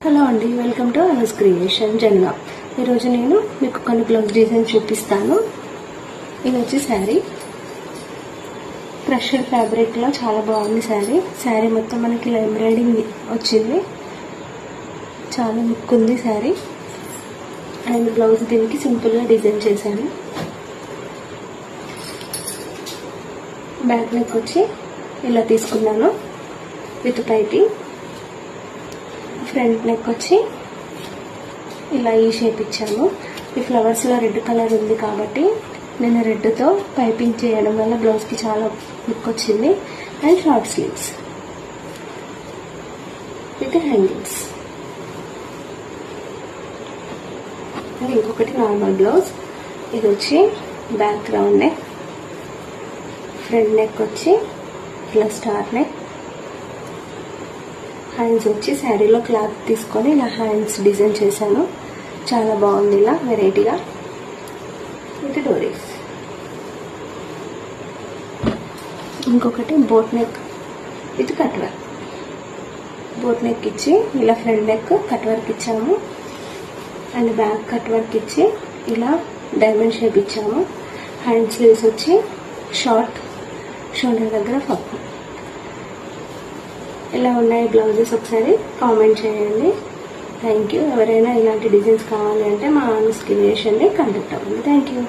Hello అండి, welcome to Anas creation జన్గా. ఈరోజు నేను మీకు కొన్ని బ్లౌజ్ డిజైన్ చూపిస్తాను. ఇది వచ్చి శారీ క్రషర్ ఫ్యాబ్రిక్లో చాలా బాగుంది. శారీ మొత్తం మనకి ఇలా ఎంబ్రాయిడింగ్ వచ్చింది, చాలా లుక్ ఉంది శారీ. అండ్ బ్లౌజ్ దీనికి సింపుల్గా డిజైన్ చేశాను. బ్యాక్ నెక్ వచ్చి ఇలా తీసుకున్నాను విత్ పైపింగ్. ఫ్రంట్ నెక్ వచ్చి ఇలా ఈ షేప్ ఇచ్చాము. ఈ ఫ్లవర్స్లో రెడ్ కలర్ ఉంది కాబట్టి నేను రెడ్తో పైపింగ్ చేయడం వల్ల బ్లౌజ్కి చాలా లుక్ వచ్చింది. And short sleeves with hangings. And ఇంకొకటి నార్మల్ బ్లౌజ్. ఇది వచ్చి back round neck, front neck వచ్చి ఇలా స్టార్ నెక్. హ్యాండ్స్ వచ్చి శారీలో క్లాత్ తీసుకొని ఇలా హ్యాండ్స్ డిజైన్ చేశాను. చాలా బాగుంది ఇలా వెరైటీగా విత్ డోరీస్. ఇంకొకటి boat neck with cut work. Boat neck ఇచ్చి ఇలా ఫ్రంట్ నెక్ కట్ వర్క్ ఇచ్చాము. అండ్ బ్యాక్ కట్ వర్క్ ఇచ్చి ఇలా డైమండ్ షేప్ ఇచ్చాము. హ్యాండ్ స్లీవ్స్ వచ్చి షార్ట్, షోల్డర్ దగ్గర పప్పు. ఇలా ఉన్నాయి బ్లౌజెస్. ఒకసారి కామెంట్ చేయండి. Thank you. ఎవరైనా ఇలాంటి డిజైన్స్ కావాలి అంటే మా అనస్ క్రియేషన్ని కాంటాక్ట్ అవ్వండి. Thank you.